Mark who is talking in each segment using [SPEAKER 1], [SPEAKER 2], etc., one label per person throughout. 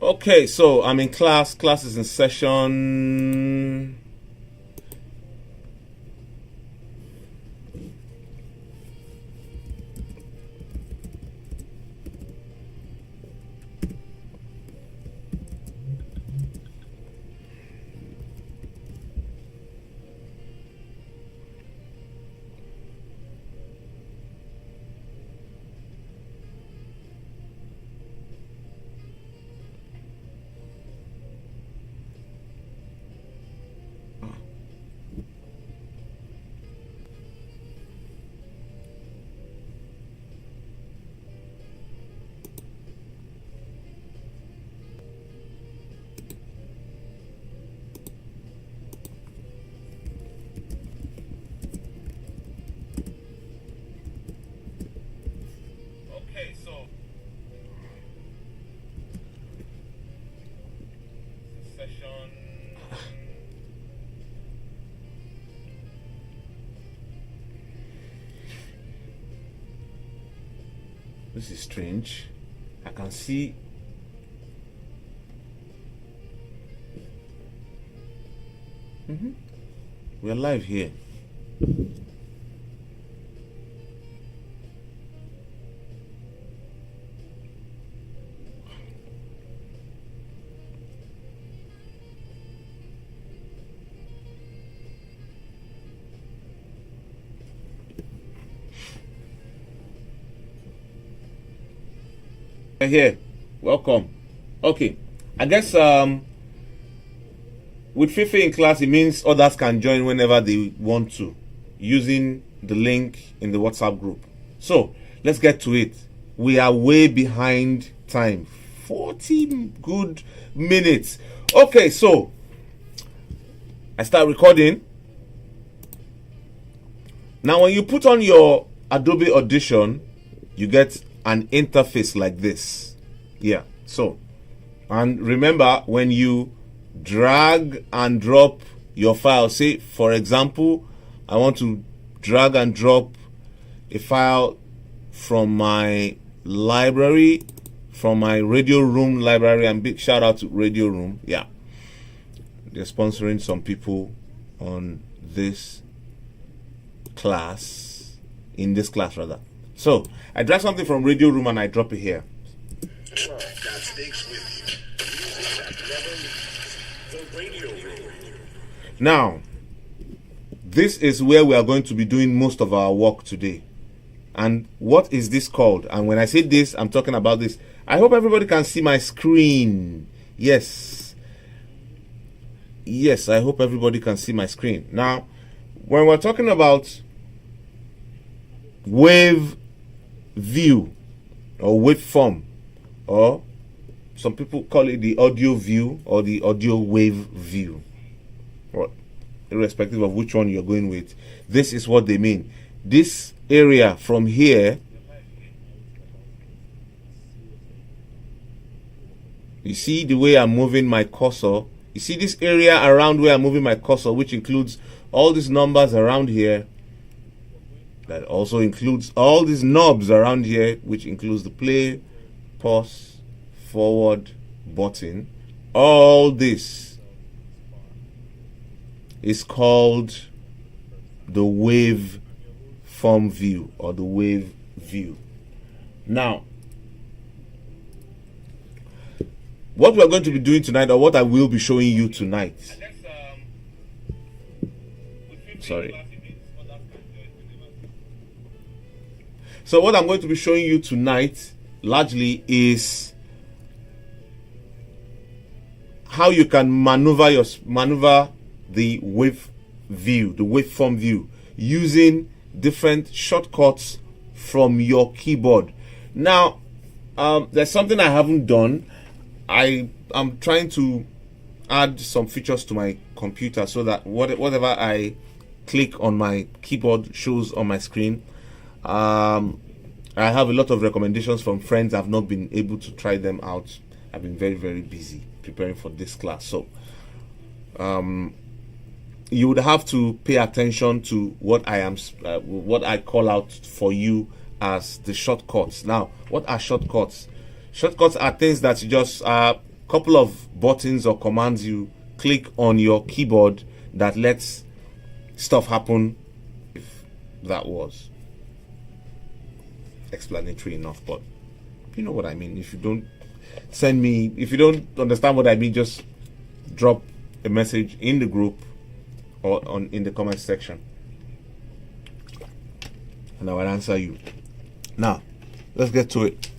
[SPEAKER 1] Okay, so I'm in class. Class is in session. Okay, so session. This is strange. I can see. We're live here. Here, welcome. Okay, I guess with Fifi in class, it means others can join whenever they want to, using the link in the WhatsApp group. So let's get to it. We are way behind time, 40 good minutes. Okay, so I start recording. Now, when you put on your Adobe Audition, you get an interface like this. Yeah, so, and remember, when you drag and drop your file, say for example I want to drag and drop a file from my library, from my Radio Room library, and big shout out to Radio Room. Yeah, they're sponsoring some people on this class, in this class rather. So I drag something from Radio Room and I drop it here. Now, this is where we are going to be doing most of our work today. And what is this called? And when I say this, I'm talking about this. I hope everybody can see my screen. Yes. Yes, I hope everybody can see my screen. Now, when we're talking about wave view or waveform, or some people call it the audio view or the audio wave view. irrespective of which one you're going with, this is what they mean. This area from here, you see the way I'm moving my cursor. You see this area around where I'm moving my cursor, which includes all these numbers around here. That also includes all these knobs around here, which includes the play, pause, forward button. All this is called the wave form view, or the wave view. Now, what we're going to be doing tonight, or what I will be showing you tonight, sorry. So what I'm going to be showing you tonight largely is how you can maneuver the wave view, the waveform view, using different shortcuts from your keyboard. Now, there's something I haven't done. I am trying to add some features to my computer so that whatever I click on my keyboard shows on my screen. I have a lot of recommendations from friends. I've not been able to try them out. I've been very, very busy preparing for this class. So you would have to pay attention to what I call out for you as the shortcuts. Now, what are shortcuts? Shortcuts are things that you just a couple of buttons or commands you click on your keyboard that lets stuff happen. If that was explanatory enough, but you know what I mean. If you don't understand what I mean, just drop a message in the group or in the comment section and I will answer you. Now, let's get to it.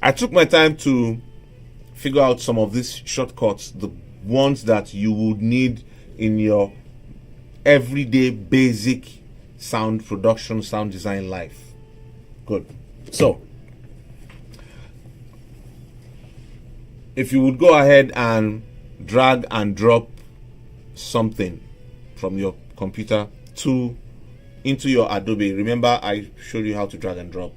[SPEAKER 1] I took my time to figure out some of these shortcuts, the ones that you would need in your everyday basic sound production, sound design life. Good. So, if you would go ahead and drag and drop something from your computer into your Adobe. Remember, I showed you how to drag and drop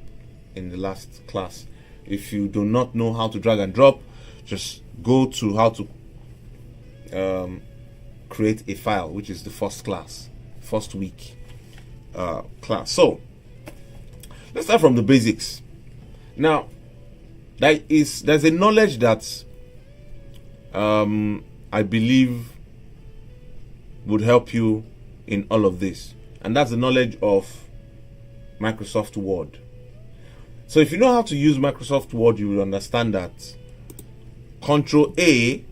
[SPEAKER 1] in the last class. If you do not know how to drag and drop, just go to how to create a file, which is the first week class. So let's start from the basics. Now, there's a knowledge that I believe would help you in all of this, and that's the knowledge of Microsoft Word. So if you know how to use Microsoft Word, you will understand that Control A,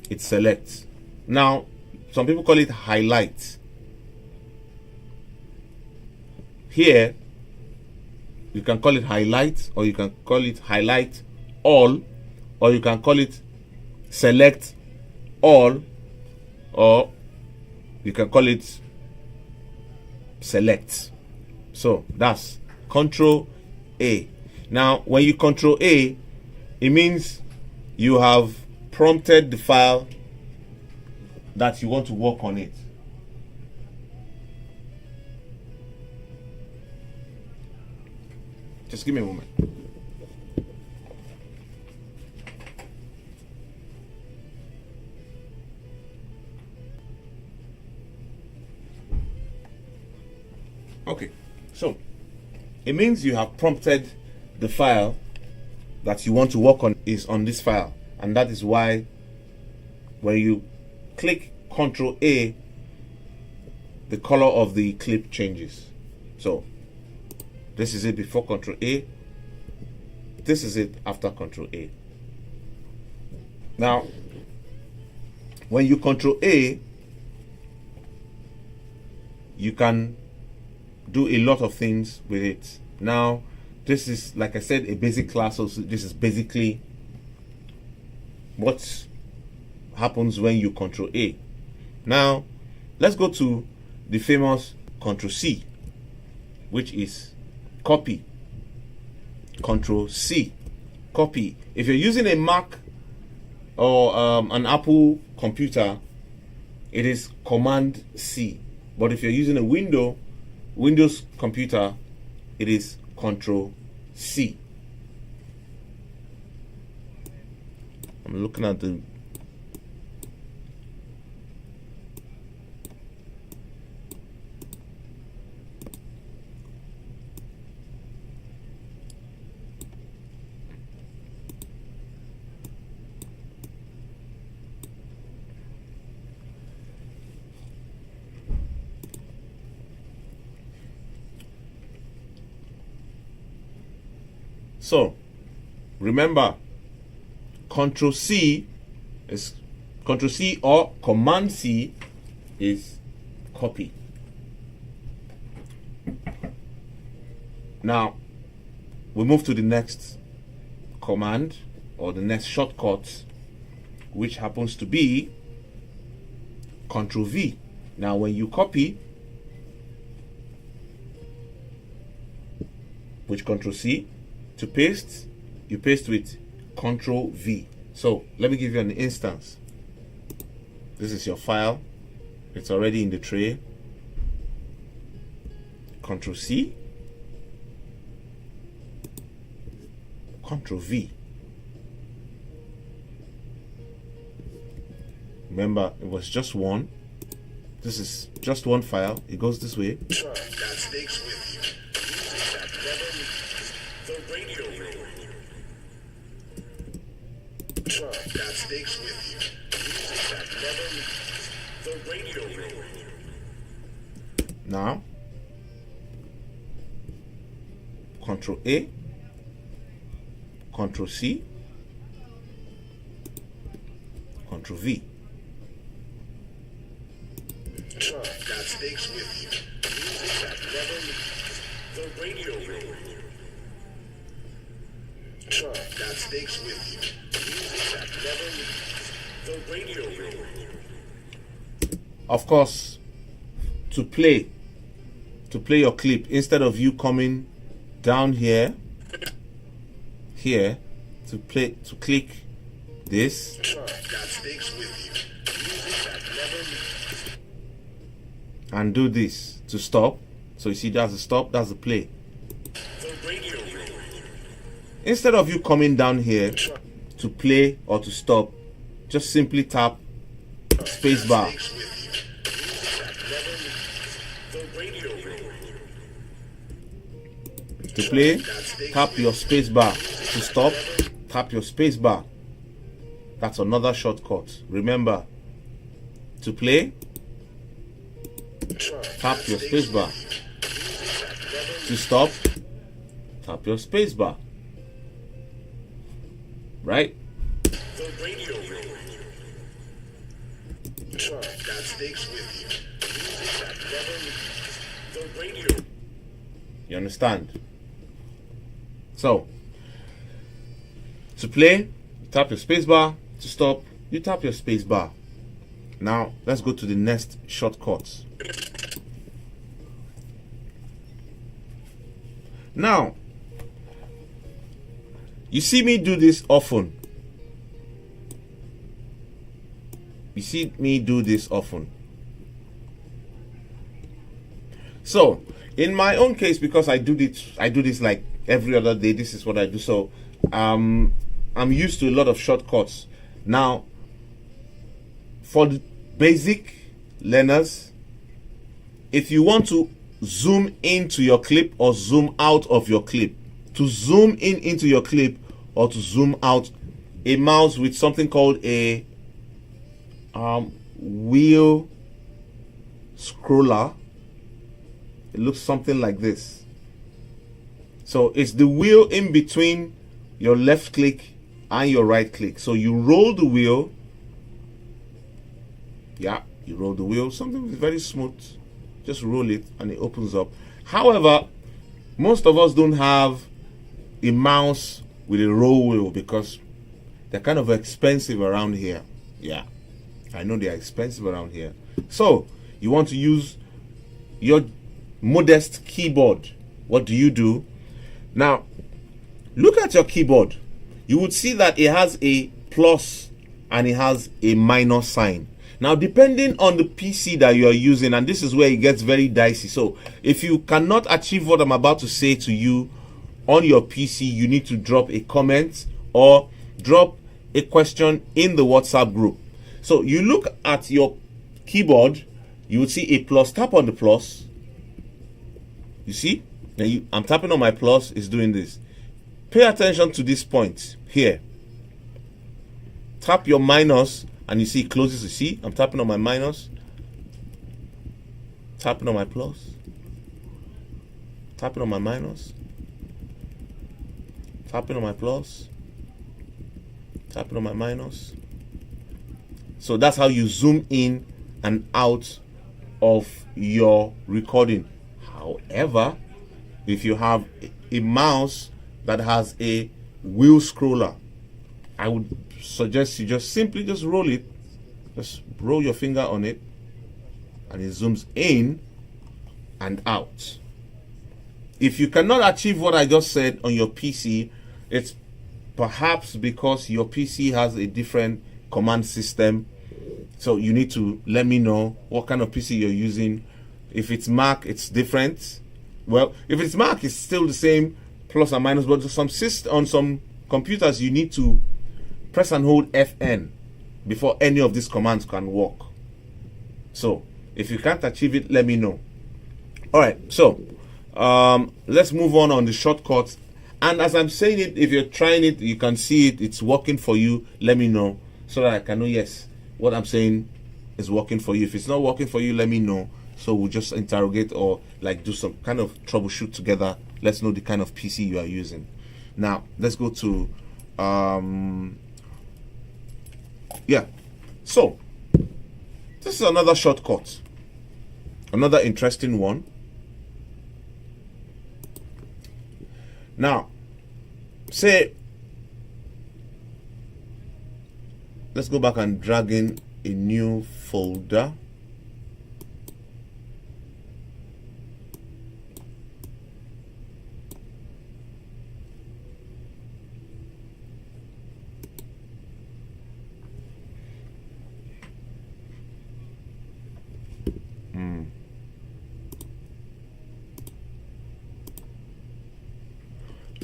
[SPEAKER 1] it selects. Now, some people call it highlight. Here, you can call it highlight, or you can call it highlight all, or you can call it select all, or you can call it select. So that's Control A. Now, when you Control A, it means you have prompted the file that you want to work on it. Just give me a moment. Okay, so it means you have prompted the file that you want to work on is on this file, and that is why when you click Control A, the color of the clip changes. So this is it before Control A, this is it after Control A. Now, when you Control A, you can do a lot of things with it. Now, this is, like I said, a basic class, so this is basically what happens when you Control A. Now, let's go to the famous Control C, which is copy. Control C, copy. If you're using a Mac or an Apple computer, it is Command C. But if you're using a Windows computer, it is Control C. I'm looking at the So remember, Control C or Command C is copy. Now we move to the next command or the next shortcut, which happens to be Control V. Now when you copy, with Control C, to paste, you paste with Control V. So let me give you an instance. This is your file. It's already in the tray. Control C, Control V. Remember, it was just one. This is just one file. It goes this way.
[SPEAKER 2] That sticks with you. Music that never leaves the radio room.
[SPEAKER 1] Now, Control A, Control C, Control V.
[SPEAKER 2] That sticks with you. Music that never leaves the radio room. That sticks with you. Music that never leaves the radio room.
[SPEAKER 1] Of course, to play your clip, instead of you coming down here to click this,
[SPEAKER 2] That sticks with you. Music that never leaves.
[SPEAKER 1] and do this to stop. So you see, that's the stop, that's the play.
[SPEAKER 2] The radio room.
[SPEAKER 1] Instead of you coming down here to play or to stop, just simply tap space bar.
[SPEAKER 2] Sticks with you. Music that never leaves the radio room.
[SPEAKER 1] To play, tap your space bar. To stop, tap your space bar. That's another shortcut. Remember, to play, tap your space bar. To stop, tap your space bar. Right?
[SPEAKER 2] The radio room. That sticks with you. Music that never leaves the radio.
[SPEAKER 1] You understand? So, to play, you tap your space bar. To stop, you tap your space bar. Now, let's go to the next shortcut. Now, you see me do this often. You see me do this often. So, in my own case, because I do this like every other day, this is what I do. So, I'm used to a lot of shortcuts. Now, for the basic learners, if you want to zoom into your clip or zoom out of your clip, to zoom in into your clip or to zoom out, a mouse with something called a wheel scroller, it looks something like this. So it's the wheel in between your left click and your right click. So you roll the wheel. Yeah, you roll the wheel. Something very smooth. Just roll it and it opens up. However, most of us don't have a mouse with a roll wheel because they're kind of expensive around here. Yeah, I know they're expensive around here. So you want to use your modest keyboard. What do? Now, look at your keyboard. You would see that it has a plus and it has a minus sign. Now, depending on the PC that you are using, and this is where it gets very dicey. So if you cannot achieve what I'm about to say to you on your PC, you need to drop a comment or drop a question in the WhatsApp group. So you look at your keyboard, you will see a plus. Tap on the plus. You see? Now I'm tapping on my plus, it's doing this. Pay attention to this point here. Tap your minus and you see it closes. You see? I'm tapping on my minus. Tapping on my plus. Tapping on my minus. Tapping on my plus. Tapping on my minus. So that's how you zoom in and out of your recording. However, if you have a mouse that has a wheel scroller, I would suggest you just simply just roll it. Just roll your finger on it and it zooms in and out. If you cannot achieve what I just said on your PC, it's perhaps because your PC has a different command system. So you need to let me know what kind of PC you're using. If it's Mac, it's different. Well, if it's Mac, it's still the same plus and minus, but on some computers you need to press and hold FN before any of these commands can work. So if you can't achieve it, let me know. All right, so let's move on the shortcuts. And as I'm saying it, if you're trying it, you can see it, it's working for you, let me know so that I can know, yes, what I'm saying is working for you. If it's not working for you, let me know. So we'll just interrogate or like do some kind of troubleshoot together. Let's know the kind of PC you are using. Now, let's go to, yeah. So, this is another shortcut. Another interesting one. Now, say, let's go back and drag in a new folder.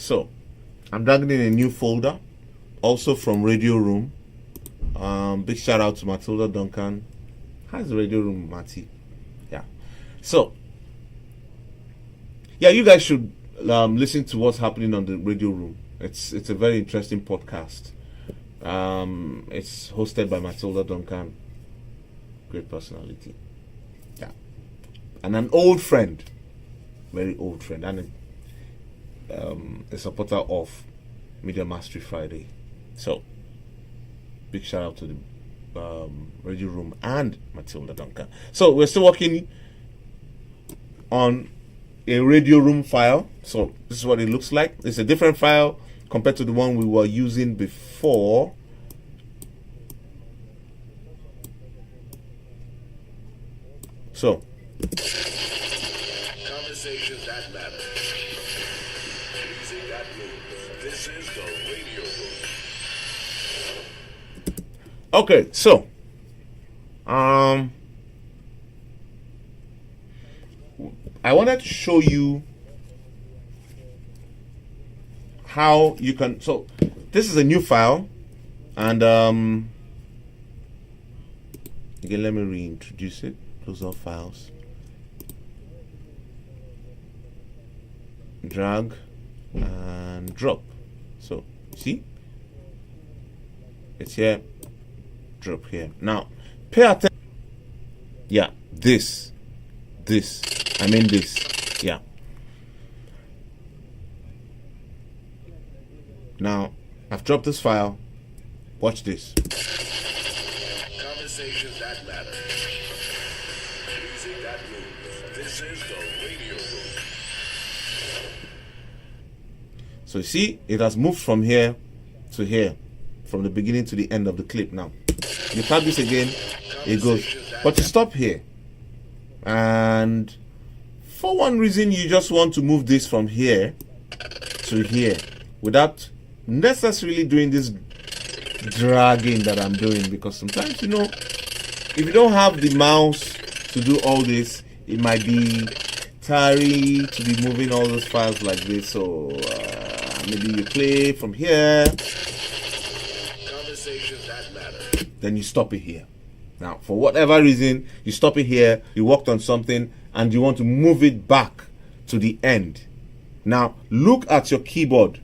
[SPEAKER 1] So, I'm dragging in a new folder, also from Radio Room. Big shout out to Matilda Duncan. How's the Radio Room, Matty? Yeah. So, yeah, you guys should listen to what's happening on the Radio Room. It's a very interesting podcast. It's hosted by Matilda Duncan. Great personality. Yeah. And an old friend. Very old friend. And a supporter of Media Mastery Friday. So, big shout out to the Radio Room and Matilda Duncan. So, we're still working on a Radio Room file. So, this is what it looks like. It's a different file compared to the one we were using before. So,
[SPEAKER 2] conversations that matter. Music that moves. This is the Radio Room.
[SPEAKER 1] okay, so I wanted to show you how you can. So this is a new file, and again, let me reintroduce it. Close all files. Drag and drop. So see, it's here. Drop here. Now, pay attention. Yeah, this. I mean this. Yeah. Now, I've dropped this file. Watch this.
[SPEAKER 2] Conversations that matter. Music that moves. This is the Radio Room.
[SPEAKER 1] So you see, it has moved from here to here, from the beginning to the end of the clip. Now, you tap this again, it goes. But you stop here. And for one reason, you just want to move this from here to here without necessarily doing this dragging that I'm doing, because sometimes, you know, if you don't have the mouse to do all this, it might be tiring to be moving all those files like this. So maybe you play from here,
[SPEAKER 2] Conversations that matter.
[SPEAKER 1] then you stop it here. Now, for whatever reason, you stop it here, you worked on something, and you want to move it back to the end. Now, look at your keyboard.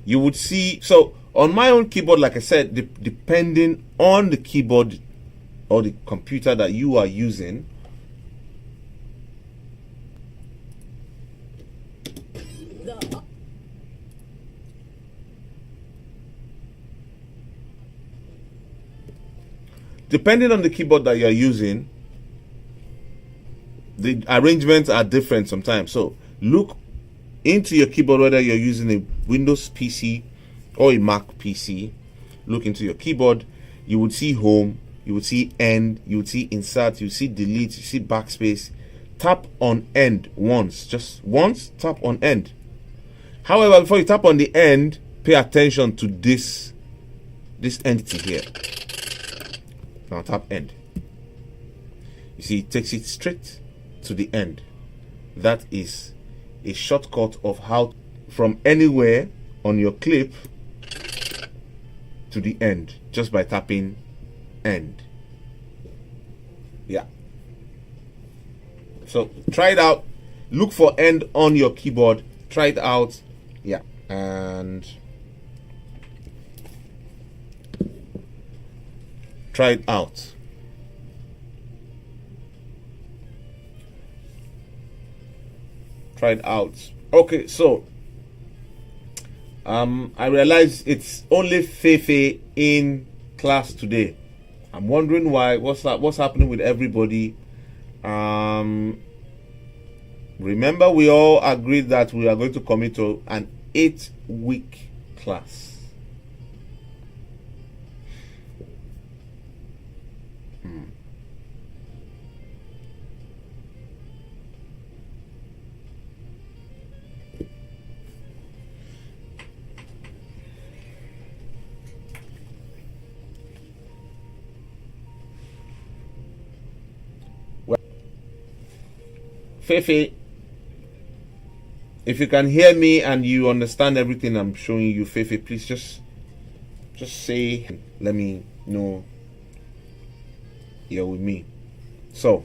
[SPEAKER 1] You would see, so on my own keyboard, like I said, depending on the keyboard or the computer that you are using, depending on the keyboard that you're using, the arrangements are different sometimes. So look into your keyboard, whether you're using a Windows PC or a Mac PC. Look into your keyboard. You would see home, you would see end, you would see insert, you see delete, you see backspace. Tap on end once, just once, tap on end. However, before you tap on the end, pay attention to this entity here. Now tap end. You see, it takes it straight to the end. That is a shortcut of how from anywhere on your clip to the end, just by tapping end. Yeah. So try it out. Look for end on your keyboard. Try it out. Yeah. And try it out. Try it out. Okay, so I realize it's only Fefe in class today. I'm wondering why. What's happening with everybody? Remember, we all agreed that we are going to commit to an 8-week class. Fefe, if you can hear me and you understand everything I'm showing you, Fefe, please just say, let me know you're with me. So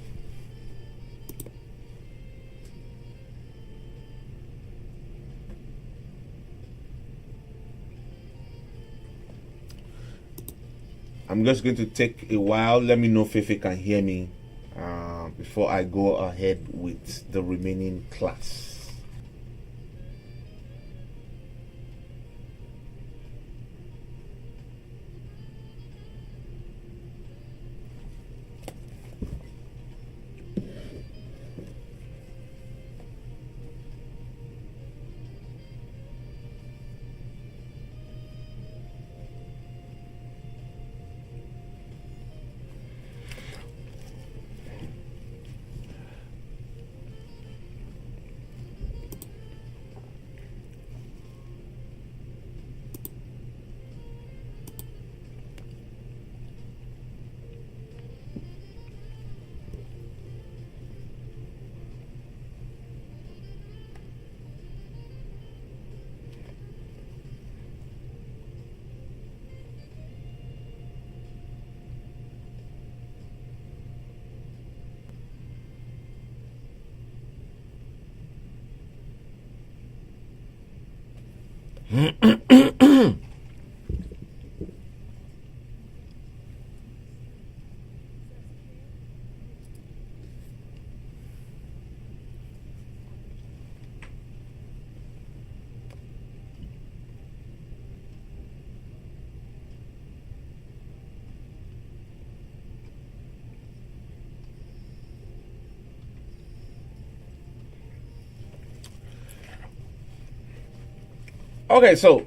[SPEAKER 1] I'm just going to take a while. Let me know if Fefe can hear me before I go ahead with the remaining class. Okay, so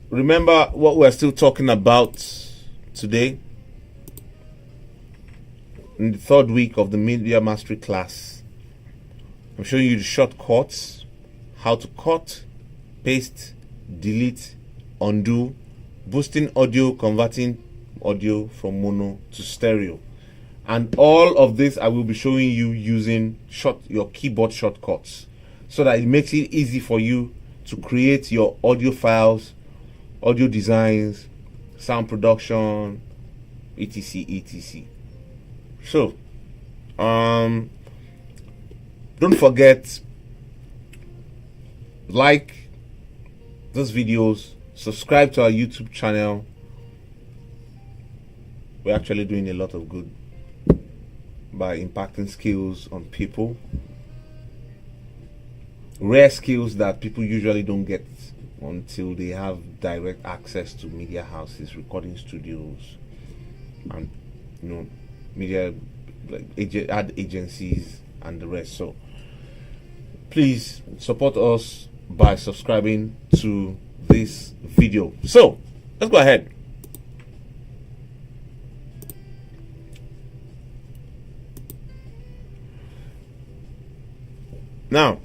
[SPEAKER 1] remember what we're still talking about today in the third week of the Media Mastery class. I'm showing you the shortcuts, how to cut, paste, delete, undo, boosting audio, converting audio from mono to stereo. And all of this I will be showing you using your keyboard shortcuts, so that it makes it easy for you to create your audio files, audio designs, sound production, etc, etc. So don't forget, like these videos, subscribe to our YouTube channel. We're actually doing a lot of good by impacting skills on people, rare skills that people usually don't get until they have direct access to media houses, recording studios, and media like ad agencies and the rest. So please support us by subscribing to this video. So let's go ahead. Now,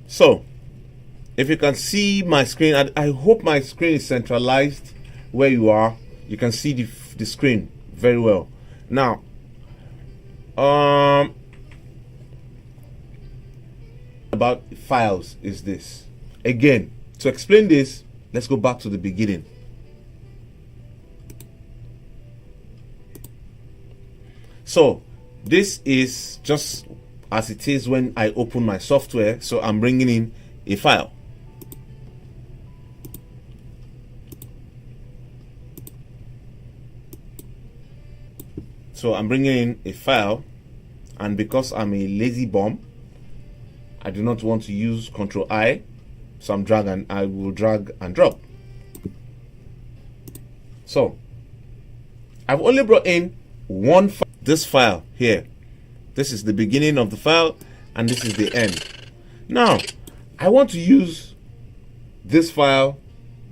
[SPEAKER 1] so if you can see my screen, I hope my screen is centralized where you are. You can see the screen very well. Now, about files is this. Again, to explain this, let's go back to the beginning. So this is just as it is when I open my software. So I'm bringing in a file. So I'm bringing in a file, and because I'm a lazy bum, I do not want to use Control I, so I will drag and drop. So I've only brought in one file, this file here. This is the beginning of the file, and this is the end. Now I want to use this file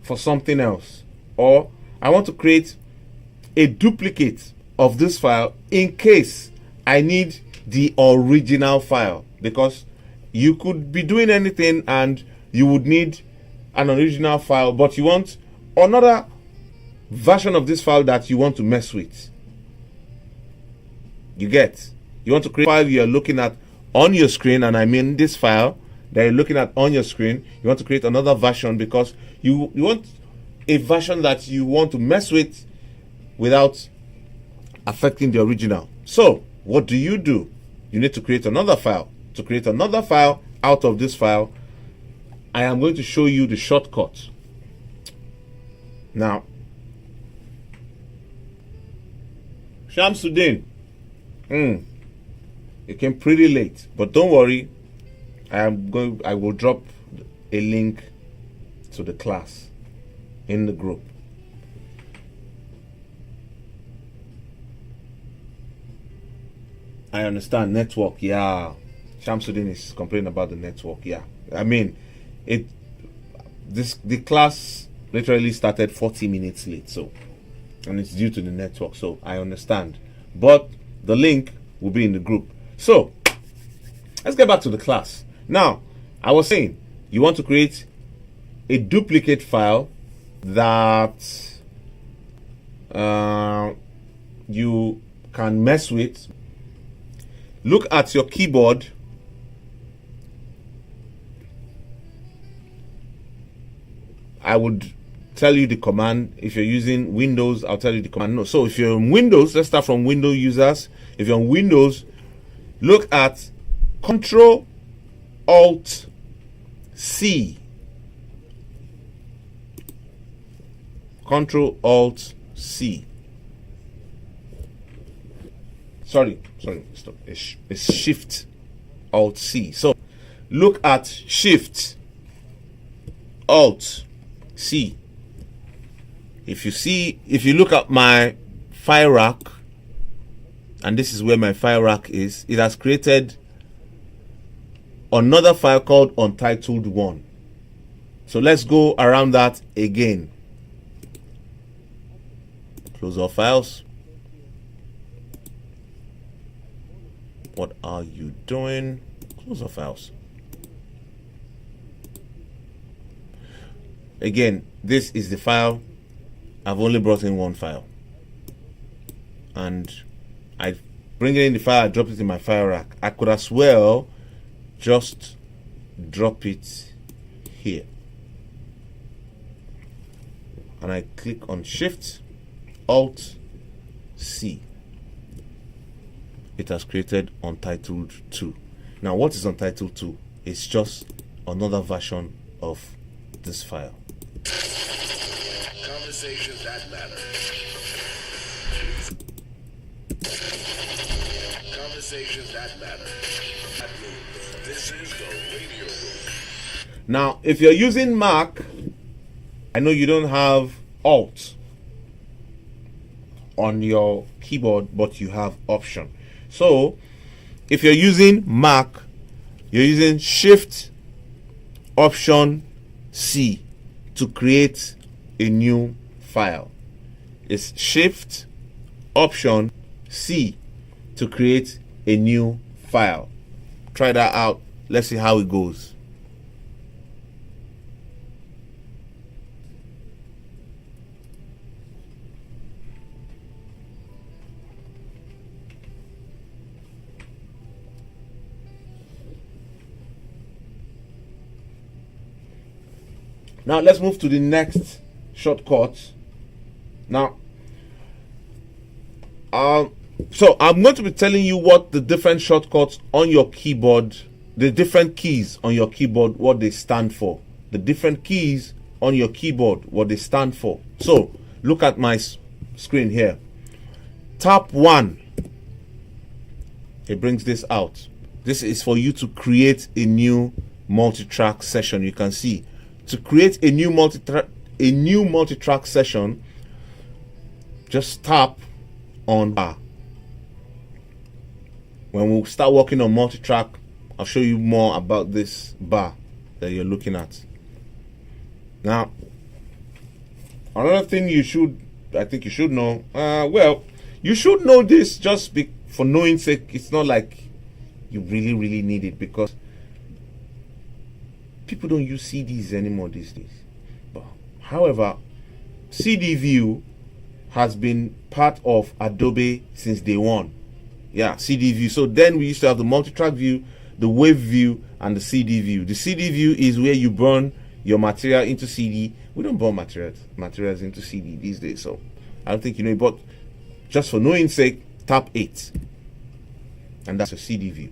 [SPEAKER 1] for something else, or I want to create a duplicate of this file in case I need the original file, because you could be doing anything and you would need an original file, but you want another version of this file that you want to mess with. You want to create a file you're looking at on your screen, and I mean this file that you're looking at on your screen. You want to create another version because you want a version that you want to mess with without affecting the original. So what do? You need to create another file. To create another file out of this file, I am going to show you the shortcut. Now, Shamsuddin, it came pretty late, but don't worry, I will drop a link to the class in the group. I understand network, yeah. Shamsuddin is complaining about the network, yeah. I mean, the class literally started 40 minutes late, so, and it's due to the network, so I understand. But the link will be in the group. So let's get back to the class. Now, I was saying you want to create a duplicate file that you can mess with. Look at your keyboard. I would tell you the command. If you're using Windows, I'll tell you the command. No. So if you're on Windows, let's start from Windows users. If you're on Windows, look at Control Alt C. Control Alt C. Sorry, stop. It's Shift Alt C. So look at Shift Alt C. If you look at my file rack, and this is where my file rack is, it has created another file called Untitled 1. So let's go around that again. Close all files. What are you doing? Close all files. Again, this is the file. I've only brought in one file. And I bring it in the file, I drop it in my file rack. I could as well just drop it here. And I click on Shift, Alt, C. It has created Untitled 2. Now, what is Untitled 2? It's just another version of this file.
[SPEAKER 2] Conversations that matter. Conversations that matter. This is the radio room.
[SPEAKER 1] Now, if you're using Mac, I know you don't have Alt on your keyboard, but you have Option. So, if you're using Mac, you're using Shift, Option, C to create a new file. It's Shift, Option, C to create a new file. Try that out. Let's see how it goes. Now let's move to the next shortcut. Now, so I'm going to be telling you what the different shortcuts on your keyboard, the different keys on your keyboard, what they stand for. The different keys on your keyboard, what they stand for. So look at my screen here. Tap 1. It brings this out. This is for you to create a new multi-track session. You can see. To create a new multi-track session, just tap on bar. When we start working on multi-track, I'll show you more about this bar that you're looking at. Now, another thing I think you should know, well, you should know this just for knowing sake. It's not like you really need it, because people don't use CDs anymore these days. But however, CD view has been part of Adobe since day one. Yeah, CD view. So then we used to have the multi-track view, the wave view, and the CD view. The CD view is where you burn your material into CD. We don't burn materials into CD these days, so I don't think you know it. But just for knowing sake, tap 8, and that's your CD view.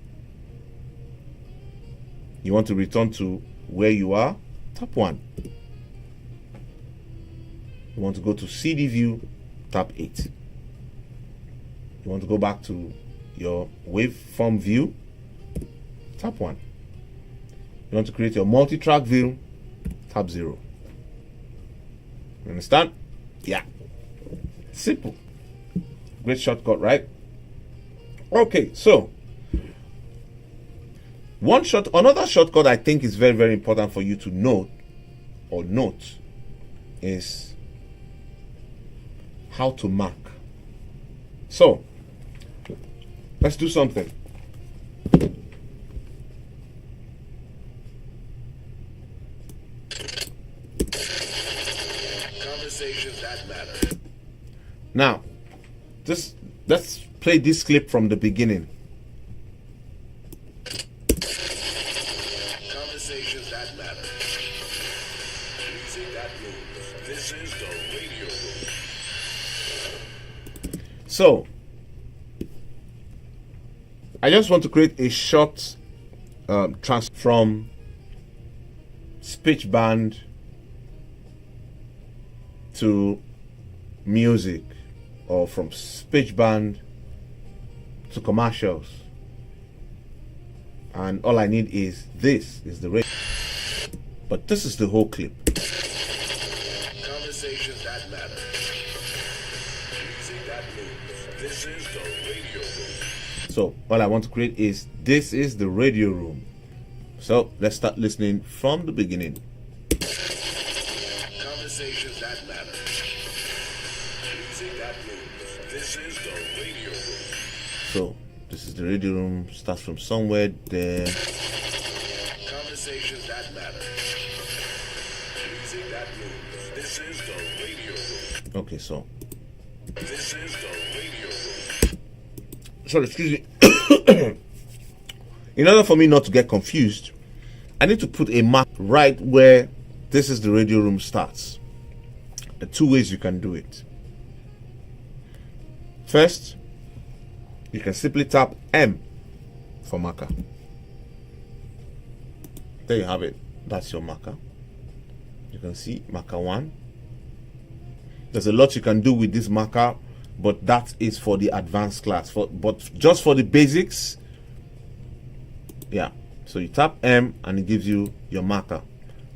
[SPEAKER 1] You want to return to where you are, tap 1. You want to go to CD view, tap 8. You want to go back to your waveform view, tap 1. You want to create your multi-track view, tap 0. You understand? Yeah. Simple. Great shortcut, right? Okay, so another shortcut I think is very important for you to note is how to mark. So let's do something.
[SPEAKER 2] Conversations that matter.
[SPEAKER 1] Now, let's play this clip from the beginning.
[SPEAKER 2] Conversations that matter. Music that moves. This is the radio room.
[SPEAKER 1] So I just want to create a short transfer from speech band to music, or from speech band to commercials, and all I need is the radio. But this is the whole clip.
[SPEAKER 2] Conversations that matter. Music that moves. This is the radio room.
[SPEAKER 1] So all I want to create is this is the radio room. So let's start listening from the beginning.
[SPEAKER 2] Conversations that matter. Music that
[SPEAKER 1] So this is the radio room, starts from somewhere there.
[SPEAKER 2] Conversations that matter. Music that moves. This is the radio room.
[SPEAKER 1] Okay, so
[SPEAKER 2] This is the radio room.
[SPEAKER 1] sorry, excuse me. In order for me not to get confused, I need to put a mark right where this is the radio room starts. The two ways you can do it. First, you can simply tap M for marker. There you have it. That's your marker. You can see marker 1. There's a lot you can do with this marker, but that is for the advanced class. But just for the basics, yeah. So you tap M and it gives you your marker.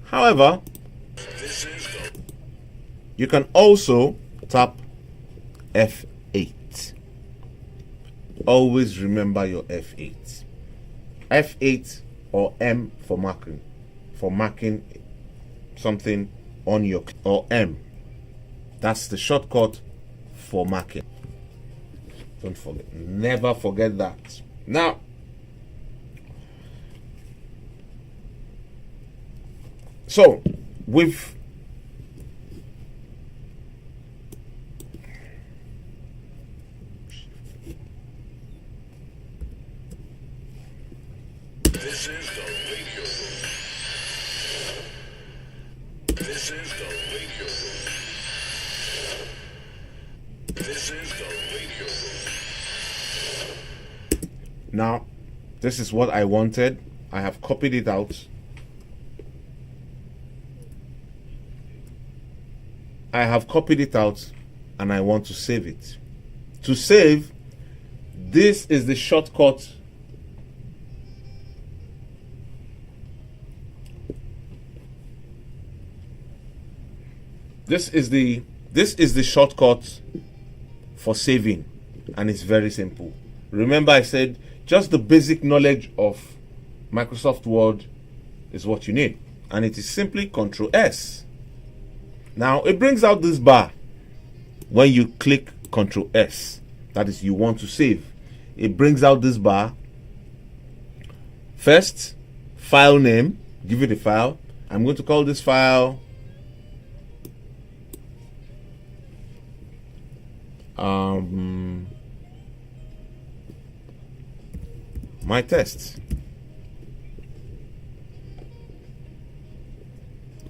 [SPEAKER 1] However,
[SPEAKER 2] This is the
[SPEAKER 1] you can also tap F8. Always remember your F8. F8 or M for marking something on your, or M. That's the shortcut for marking. Don't forget. Never forget that. Now, so with
[SPEAKER 2] This is the radio room. This is the radio room. This is the radio room.
[SPEAKER 1] now, this is what I wanted. I have copied it out. I have copied it out and I want to save it. To save, this is the shortcut. This is the shortcut for saving, and it's very simple. Remember I said just the basic knowledge of Microsoft Word is what you need, and it is simply Ctrl S. Now it brings out this bar when you click Ctrl S. That is, you want to save. It brings out this bar. First, file name. Give it a file. I'm going to call this file my test.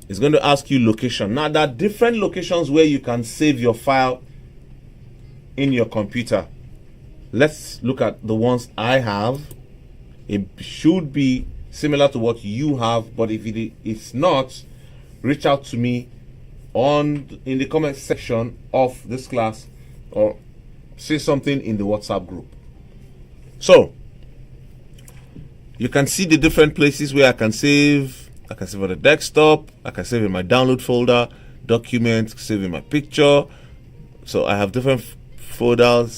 [SPEAKER 1] It's going to ask you location. Now there are different locations where you can save your file in your computer. Let's look at the ones I have. It should be similar to what you have, but if it's not, reach out to me in the comment section of this class, or say something in the WhatsApp group. So you can see the different places where I can save. I can save on the desktop, I can save in my download folder, document, save in my picture. So I have different folders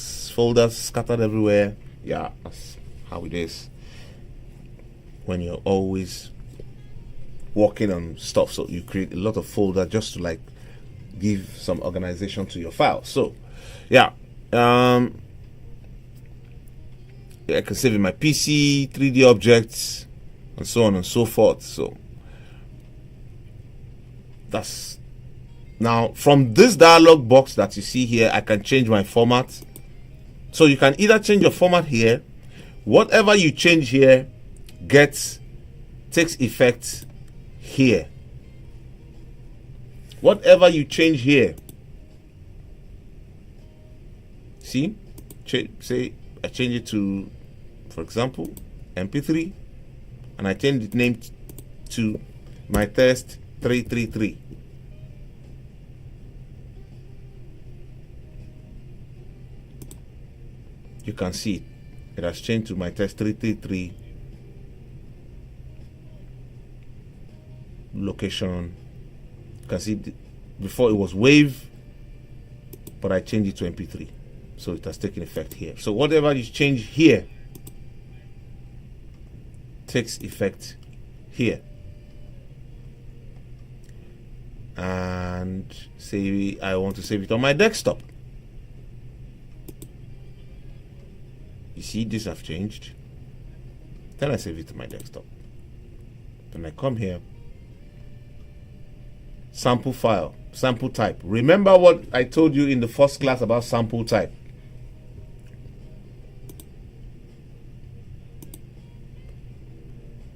[SPEAKER 1] scattered everywhere. Yeah, that's how it is when you're always working on stuff. So you create a lot of folders just to like give some organization to your file. So yeah, I can save in my PC, 3D objects, and so on and so forth. So that's now from this dialog box that you see here, I can change my format. So you can either change your format here. Whatever you change here takes effect here. Whatever you change here, see, say I change it to, for example, MP3, and I change the name to my test 333. You can see it. It has changed to my test 333 location. You can see before it was wave, but I changed it to MP3. So it has taken effect here. So whatever you change here takes effect here. And say I want to save it on my desktop. You see this have changed. Then I save it to my desktop. Then I come here, sample file, sample type. Remember what I told you in the first class about sample type.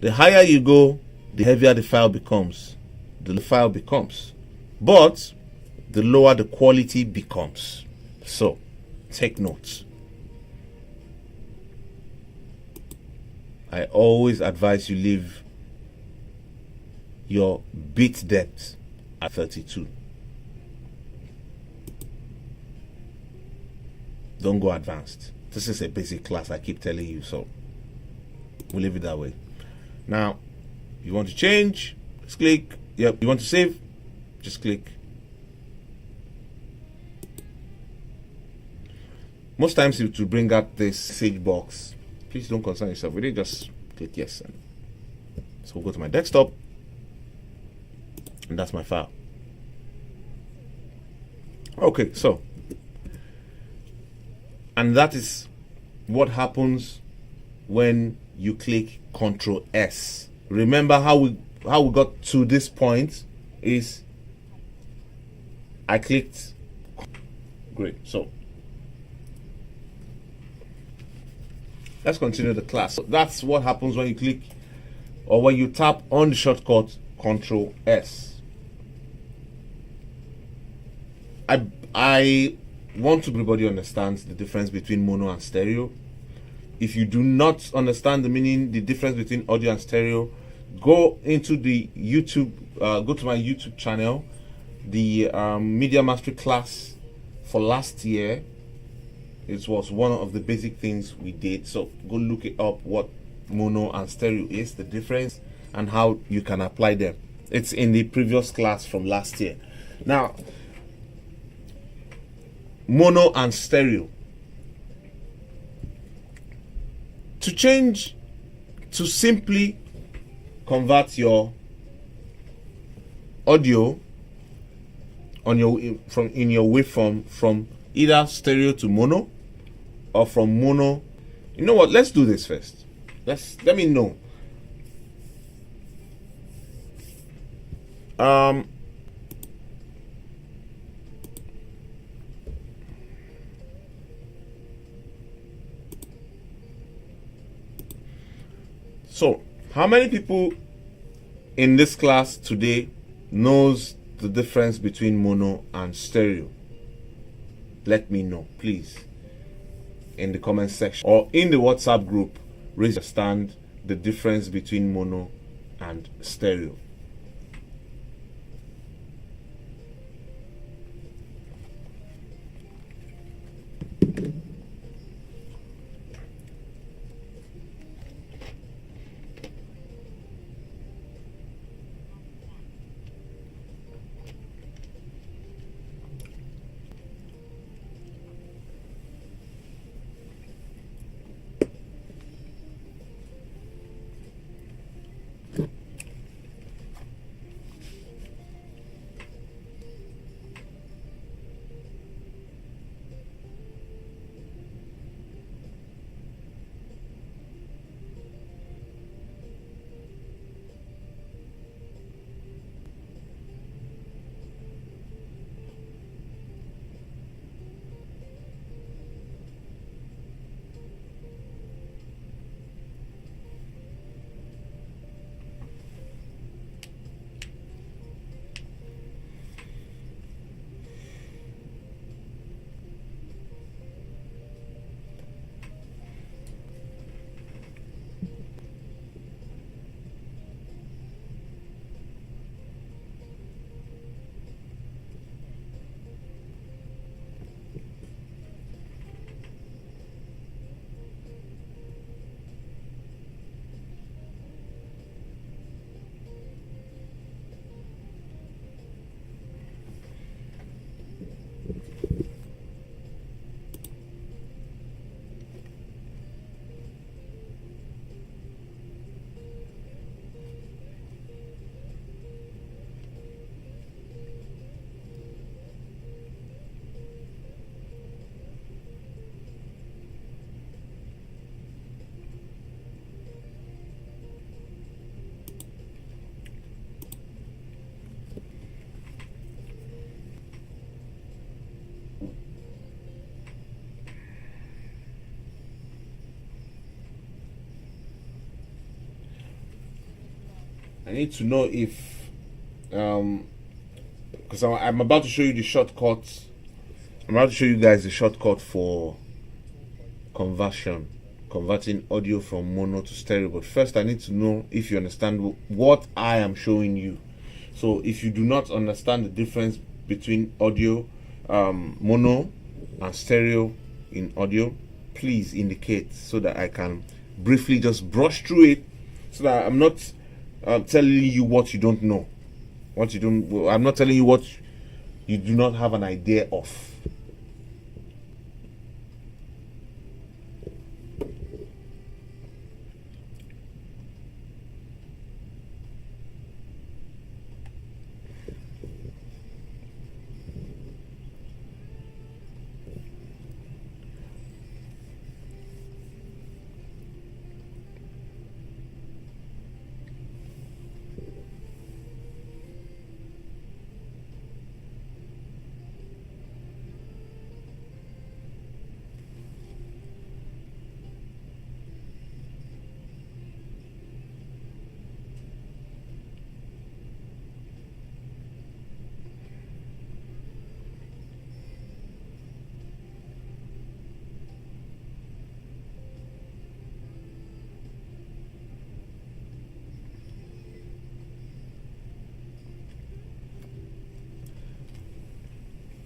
[SPEAKER 1] The higher you go, the heavier the file becomes. But the lower the quality becomes. So take notes. I always advise you leave your bit depth at 32. Don't go advanced. This is a basic class, I keep telling you, so we'll leave it that way. Now, you want to change, just click. Yep, you want to save, just click. Most times it will bring up this message box. Please don't concern yourself with it, just click yes. So we'll go to my desktop, and that's my file. Okay, so, and that is what happens when you click Ctrl S. Remember how we got to this point is I clicked. Great. So let's continue the class. So that's what happens when you click or when you tap on the shortcut Ctrl S. I want everybody understands the difference between mono and stereo. If you do not understand the difference between audio and stereo, go into the YouTube, go to my YouTube channel, the Media Mastery class for last year. It was one of the basic things we did. So go look it up, what mono and stereo is, the difference, and how you can apply them. It's in the previous class from last year. Now, mono and stereo. To change, to simply convert your audio on your in your waveform from either stereo to mono or from mono. You know what? Let's do this first. Let me know. So, how many people in this class today knows the difference between mono and stereo? Let me know, please, in the comment section or in the WhatsApp group. Understand the difference between mono and stereo. I need to know if because I'm about to show you the shortcut. I'm about to show you guys the shortcut for converting audio from mono to stereo. But first I need to know if you understand what I am showing you. So if you do not understand the difference between audio, mono and stereo in audio, please indicate so that I can briefly just brush through it, so that I'm not telling you what you don't know, I'm not telling you what you do not have an idea of.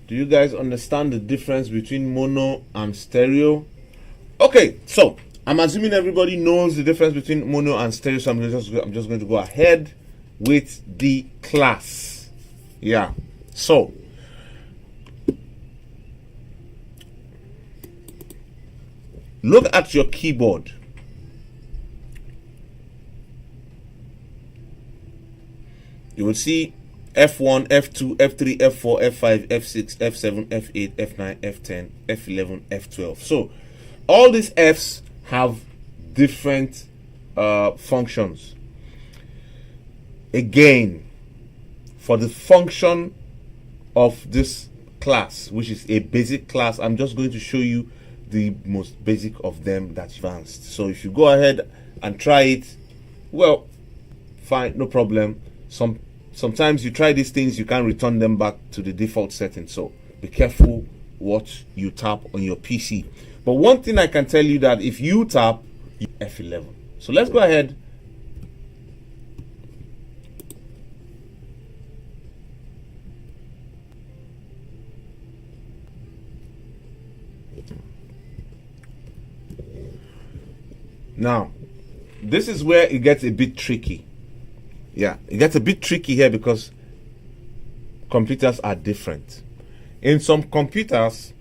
[SPEAKER 1] Do you guys understand the difference between mono and stereo? Okay, so I'm assuming everybody knows the difference between mono and stereo, so I'm just going to go ahead with the class. Yeah, so look at your keyboard. You will see F1, F2, F3, F4, F5, F6, F7, F8, F9, F10, F11, F12. So all these Fs have different functions. Again, for the function of this class, which is a basic class, I'm just going to show you the most basic of them that's advanced. So if you go ahead and try it, well, fine, no problem. Sometimes you try these things, you can't return them back to the default setting. So be careful what you tap on your PC. But one thing I can tell you, that if you tap F11. So let's go ahead. Now, this is where it gets a bit tricky. Yeah, it gets a bit tricky here because computers are different. In some computers,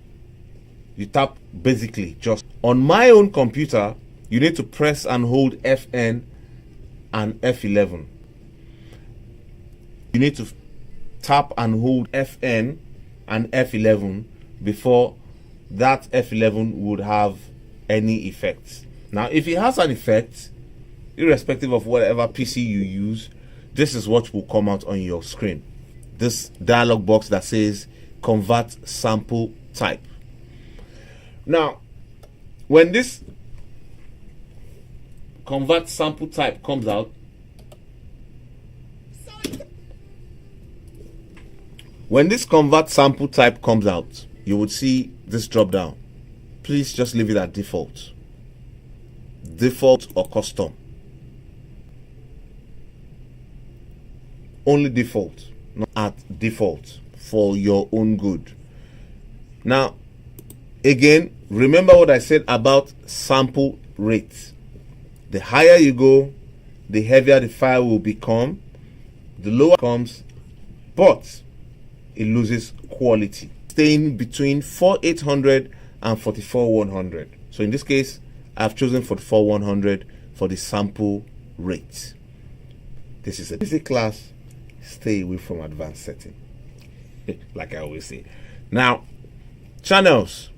[SPEAKER 1] you tap basically just. On my own computer, you need to press and hold Fn and F11. You need to tap and hold Fn and F11 before that F11 would have any effects. Now, if it has an effect, irrespective of whatever PC you use, this is what will come out on your screen. This dialog box that says convert sample type. Now, when this convert sample type comes out, you would see this drop down. Please just leave it at default or custom. Only default, not at default, for your own good. Now, again, remember what I said about sample rate. The higher you go, the heavier the file will become, the lower it comes, but it loses quality, staying between 4800 and 44100. So in this case, I've chosen 44100 for the sample rate. This is a basic class. Stay away from advanced setting, like I always say. Now, channels.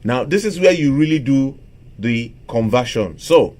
[SPEAKER 1] Now, this is where you really do the conversion. So